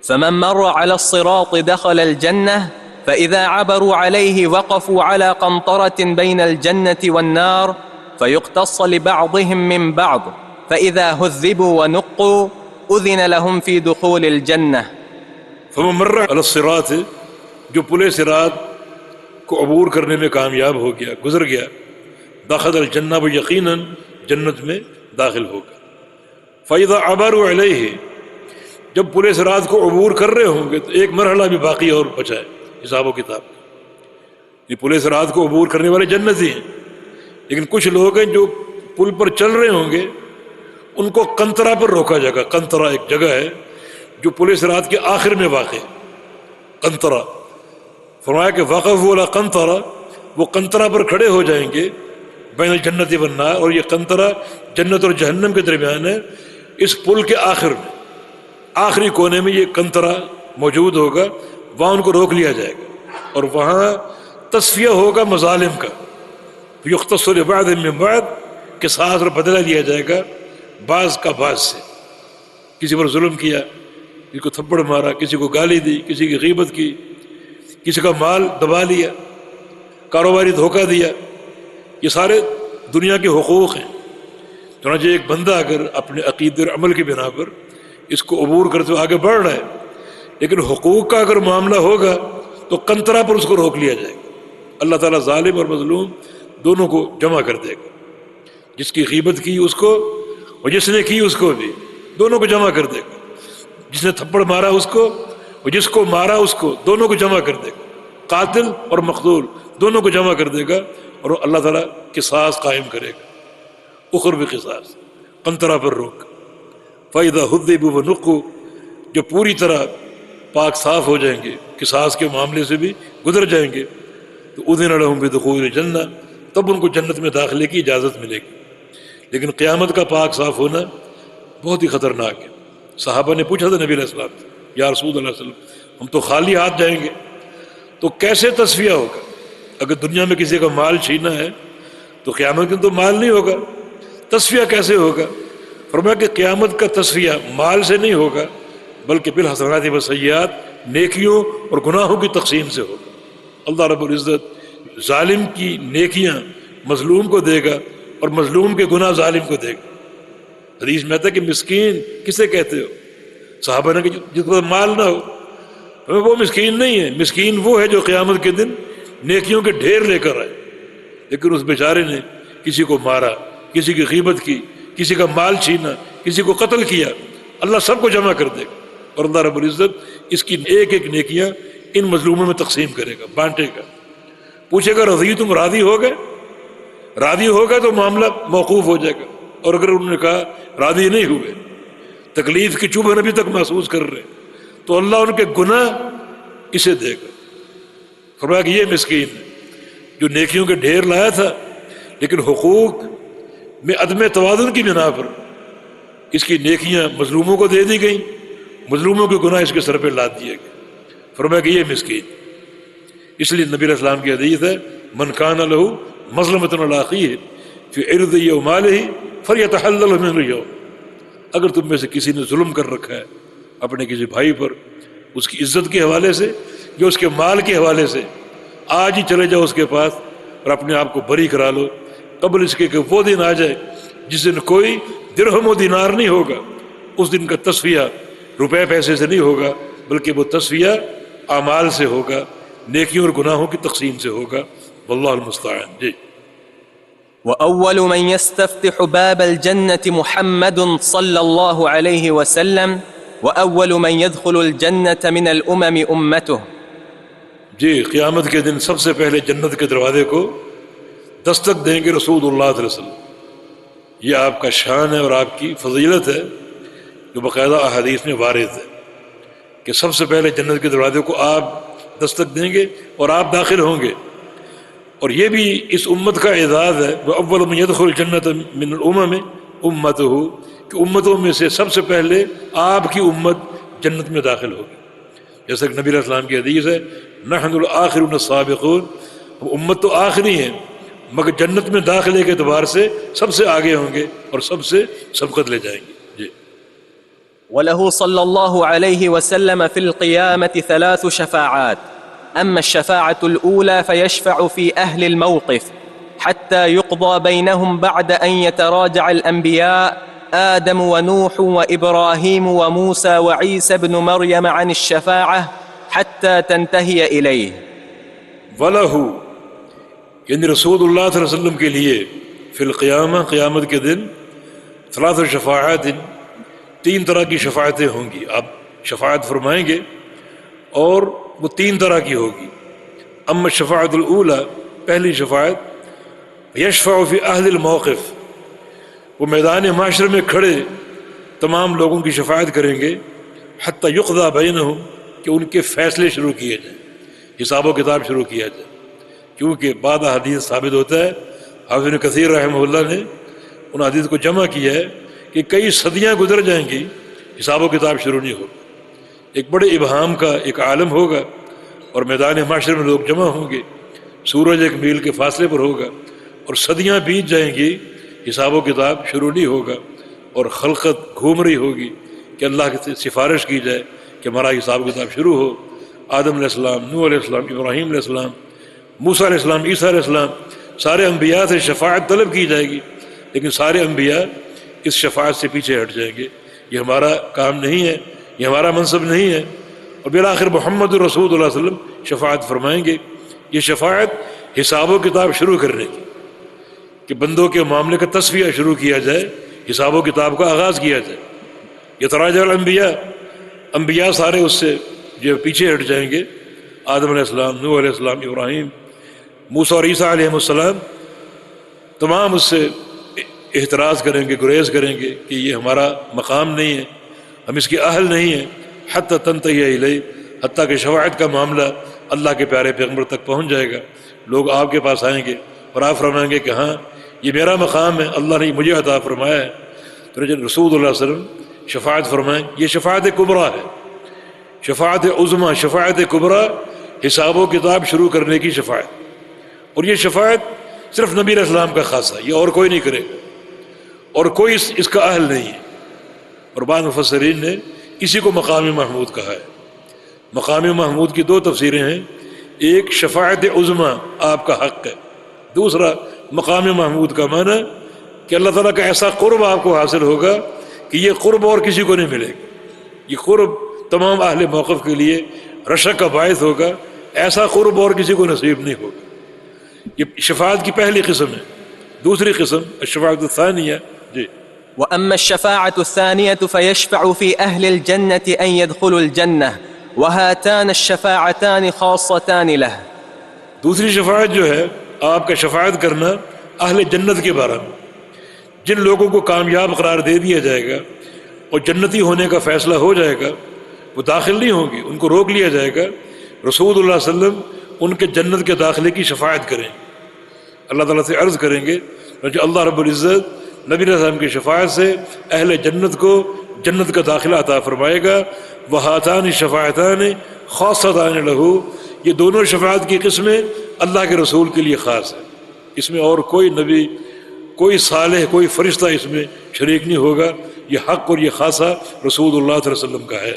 فمن مر على الصراط دخل الجنة فإذا عبروا عليه وقفوا على قنطرة بين الجنة والنار فيقتص لبعضهم من بعض فإذا هذبوا ونقوا أذن لهم في دخول الجنة. فمن مر على الصراط، جو پل صراط کو عبور کرنے میں کامیاب ہو گیا، گزر گیا، دخل الجنہ، وہ یقیناً جنت میں داخل ہوگا۔ فَإِذَا عَبَرُوا عَلَيْهِ، جب پل صراط کو عبور کر رہے ہوں گے تو ایک مرحلہ بھی باقی اور بچا ہے حساب و کتاب۔ یہ پل صراط کو عبور کرنے والے جنتی ہیں، لیکن کچھ لوگ ہیں جو پل پر چل رہے ہوں گے، ان کو قنطرہ پر روکا جائے گا۔ قنطرہ ایک جگہ ہے جو پل صراط کے آخر میں واقع ہے، قنطرہ۔ فرمایا کہ وقفوا علی قنطرہ، وہ قنطرہ پر کھڑے ہو جائیں گے، بین الجنت والنار، اور یہ قنطرہ جنت اور جہنم کے درمیان ہے۔ اس پل کے آخر میں، آخری کونے میں یہ قنطرہ موجود ہوگا، وہاں ان کو روک لیا جائے گا، اور وہاں تصفیہ ہوگا مظالم کا۔ یختص لبعض من بعض، قصاص اور بدلہ لیا جائے گا بعض کا بعض سے۔ کسی پر ظلم کیا، کسی کو تھپڑ مارا، کسی کو گالی دی، کسی کی غیبت کی، کسی کا مال دبا لیا، کاروباری دھوکہ دیا، یہ سارے دنیا کے حقوق ہیں۔ چنانچہ ایک بندہ اگر اپنے عقیدے اور عمل کی بنا پر اس کو عبور کرتے ہوئے آگے بڑھ رہا ہے، لیکن حقوق کا اگر معاملہ ہوگا تو قنطرہ پر اس کو روک لیا جائے گا۔ اللہ تعالیٰ ظالم اور مظلوم دونوں کو جمع کر دے گا، جس کی غیبت کی اس کو اور جس نے کی اس کو بھی، دونوں کو جمع کر دے گا۔ جس نے تھپڑ مارا اس کو اور جس کو مارا اس کو، دونوں کو جمع کر دے گا۔ قاتل اور مقتول دونوں کو جمع کر دے گا، اور اللہ تعالیٰ قصاص قائم کرے گا، اخروی قصاص، قنطرہ پر روک۔ فَإِذَا هُذِّبُوا وَنُقُّوا، جو پوری طرح پاک صاف ہو جائیں گے، قصاص کے معاملے سے بھی گزر جائیں گے، تو أُذِنَ لَهُم بِدُخُولِ الْجَنَّةِ، تب ان کو جنت میں داخلے کی اجازت ملے گی۔ لیکن قیامت کا پاک صاف ہونا بہت ہی خطرناک ہے۔ صحابہ نے پوچھا تھا نبی علیہ السلام سے، یا رسول اللہ علیہ وسلم، ہم تو خالی ہاتھ جائیں گے، تو کیسے تصفیہ ہوگا؟ اگر دنیا میں کسی کا مال چھینا ہے تو قیامت کے تو مال نہیں ہوگا، تصفیہ کیسے ہوگا؟ فرمایا کہ قیامت کا تصفیہ مال سے نہیں ہوگا، بلکہ بالحسنات والسیئات، نیکیوں اور گناہوں کی تقسیم سے ہوگا۔ اللہ رب العزت ظالم کی نیکیاں مظلوم کو دے گا اور مظلوم کے گناہ ظالم کو دے گا۔ حدیث میں آتا ہے کہ مسکین کسے کہتے ہو؟ صحابہ نے کہ جس کو مال نہ ہو، وہ مسکین نہیں ہے، مسکین وہ ہے جو قیامت کے دن نیکیوں کے ڈھیر لے کر آئے، لیکن اس بیچارے نے کسی کو مارا، کسی کی غیبت کی، کسی کا مال چھینا، کسی کو قتل کیا، اللہ سب کو جمع کر دے گا، اور اللہ رب العزت اس کی ایک ایک نیکیاں ان مظلوموں میں تقسیم کرے گا، بانٹے گا۔ پوچھے گا رضی تم راضی ہو گئے؟ راضی ہوگا تو معاملہ موقوف ہو جائے گا، اور اگر انہوں نے کہا راضی نہیں ہوئے، تکلیف کی چبھن ابھی تک محسوس کر رہے ہیں، تو اللہ ان کے گناہ اسے دے گا۔ فرمایا کہ یہ مسکین ہے جو نیکیوں کے ڈھیر لایا تھا، لیکن حقوق میں عدم توازن کی بنا پر اس کی نیکیاں مظلوموں کو دے دی گئیں، مظلوموں کے گناہ اس کے سر پہ لاد دیے گئے۔ فرمایا کہ یہ مسکین۔ اس لیے نبی علیہ السلام کی حدیث ہے، من کان لہ مظلمۃ علی اخیہ فی عرضہ و مالہ فلیتحلل منہ اليوم، اگر تم میں سے کسی نے ظلم کر رکھا ہے اپنے کسی بھائی پر، اس کی عزت کے حوالے سے یا اس کے مال کے حوالے سے، آج ہی چلے جاؤ اس کے پاس اور اپنے آپ کو بری کرا لو، قبل اس کے کہ وہ دن آ جائے جس دن کوئی درہم و دینار نہیں ہوگا۔ اس دن کا تصفیہ روپے پیسے سے نہیں ہوگا، بلکہ وہ تصفیہ اعمال سے ہوگا، نیکیوں اور گناہوں کی تقسیم سے ہوگا۔ واللہ المستعان۔ جی۔ وأول من يستفتح باب الجنة محمد صلى الله عليه وسلم وأول من يدخل الجنة من الأمم أمته۔ جی، قیامت کے دن سب سے پہلے جنت کے دروازے کو دستک دیں گے رسول اللہ صلی اللہ علیہ وسلم۔ یہ آپ کا شان ہے اور آپ کی فضیلت ہے جو باقاعدہ احادیث میں وارد ہے کہ سب سے پہلے جنت کے دروازے کو آپ دستک دیں گے اور آپ داخل ہوں گے۔ اور یہ بھی اس امت کا اعزاز ہے، وَأَوَّلُ مَن يَدْخُلُ الْجَنَّةَ مِنَ الْأُمَمِ أُمَّتُهُ، کہ امتوں میں سے سب سے پہلے آپ کی امت جنت میں داخل ہوگی۔ جیسا کہ نبی علیہ السلام کی حدیث ہے، نحن الآخرون السابقون، ہم امت تو آخری ہیں مگر جنت میں داخلے کے اعتبار سے سب سے آگے ہوں گے اور سب سے سبقت لے جائیں گے۔ جی۔ وله صلى الله عليه وسلم في القيامة 3 شفاعات. أما الشفاعة الأولى فيشفع في أهل الموقف حتى يقضى بينهم بعد أن يتراجع الأنبياء آدم ونوح وإبراهيم وموسى وعيسى بن مريم عن الشفاعة حتى تنتهي إليه. وَلَهُ یعنی رسول اللہ صلی اللہ علیہ وسلم کے لیے فی القیامہ قیامت کے دن 3 شفاعات 3 طرح کی شفاعتیں ہوں گی. آپ شفاعت فرمائیں گے اور وہ 3 طرح کی ہوگی. اما الشفاعت الاولی پہلی شفاعت یشفع فی اہل الموقف وہ میدان معاشرے میں کھڑے تمام لوگوں کی شفاعت کریں گے حتی یقضی بینہم کہ ان کے فیصلے شروع کیے جائیں حساب و کتاب شروع کیا جائے. کیونکہ بعد حدیث ثابت ہوتا ہے حافظ ابن کثیر رحمہ اللہ نے ان حدیث کو جمع کیا ہے کہ کئی صدیاں گزر جائیں گی حساب و کتاب شروع نہیں ہوگا. ایک بڑے ابہام کا ایک عالم ہوگا اور میدان معاشرے میں لوگ جمع ہوں گے, سورج 1 میل کے فاصلے پر ہوگا اور صدیاں بیت جائیں گی حساب و کتاب شروع نہیں ہوگا اور خلقت گھوم رہی ہوگی کہ اللہ کی سفارش کی جائے کہ ہمارا حساب و کتاب شروع ہو. آدم علیہ السلام, نوح علیہ السلام, ابراہیم علیہ السلام, موسیٰ علیہ السلام, عیسیٰ علیہ السلام, سارے انبیاء سے شفاعت طلب کی جائے گی لیکن سارے انبیاء اس شفاعت سے پیچھے ہٹ جائیں گے. یہ ہمارا کام نہیں ہے, یہ ہمارا منصب نہیں ہے. اور بالآخر محمد رسول اللہ علیہ وسلم شفاعت فرمائیں گے. یہ شفاعت حساب و کتاب شروع کرنے کی کہ بندوں کے معاملے کا تصفیہ شروع کیا جائے, حساب و کتاب کا آغاز کیا جائے. یتراجع الانبیاء انبیاء سارے اس سے جو پیچھے ہٹ جائیں گے. آدم علیہ السلام, نوح علیہ السلام, ابراہیم, موسیٰ اور عیسیٰ علیہ السلام تمام اس سے احتراز کریں گے, گریز کریں گے کہ یہ ہمارا مقام نہیں ہے, ہم اس کے اہل نہیں ہیں. حتی تنتہی الیہ حتیٰ کہ شفاعت کا معاملہ اللہ کے پیارے پیغمبر تک پہنچ جائے گا. لوگ آپ کے پاس آئیں گے اور آپ فرمائیں گے کہ ہاں یہ میرا مقام ہے, اللہ نے مجھے عطا فرمایا ہے. تو جب رسول اللہ علیہ وسلم شفاعت فرمائیں, یہ شفاعت کبریٰ ہے. شفاعت عظمیٰ, شفاعت کبریٰ حساب و کتاب شروع کرنے کی شفاعت. اور یہ شفاعت صرف نبی علیہ السلام کا خاصہ, یہ اور کوئی نہیں کرے گا اور کوئی اس کا اہل نہیں ہے. اور بعض مفسرین نے اسی کو مقام محمود کہا ہے. مقام محمود کی 2 تفسیریں ہیں, ایک شفاعت عظمیٰ آپ کا حق ہے, دوسرا مقام محمود کا معنی کہ اللہ تعالیٰ کا ایسا قرب آپ کو حاصل ہوگا کہ یہ قرب اور کسی کو نہیں ملے گا. یہ قرب تمام اہل موقف کے لیے رشک کا باعث ہوگا, ایسا قرب اور کسی کو نصیب نہیں ہوگا. یہ شفاعت کی پہلی قسم ہے. دوسری قسم الشفاعت الثانیہ. جی. وأما الشفاعة الثانية فيشفع في أهل الجنة أن يدخلوا الجنة وهاتان الشفاعتان خاصتان له. دوسری شفاعت جو ہے آپ کا شفاعت کرنا اہل جنت کے بارے میں, جن لوگوں کو کامیاب قرار دے دیا جائے گا اور جنتی ہونے کا فیصلہ ہو جائے گا, وہ داخل نہیں ہوں گے, ان کو روک لیا جائے گا. رسول اللہ صلی اللہ علیہ وسلم ان کے جنت کے داخلے کی شفاعت کریں, اللہ تعالیٰ سے عرض کریں گے. اللہ رب العزت نبی علیہ السلام کی شفاعت سے اہل جنت کو جنت کا داخلہ عطا فرمائے گا. وہاتان شفاعتان خاصتان لہ, یہ دونوں شفاعت کی قسمیں اللہ کے رسول کے لیے خاص ہے. اس میں اور کوئی نبی, کوئی صالح, کوئی فرشتہ اس میں شریک نہیں ہوگا. یہ حق اور یہ خاصہ رسول اللہ صلی اللہ علیہ وسلم کا ہے.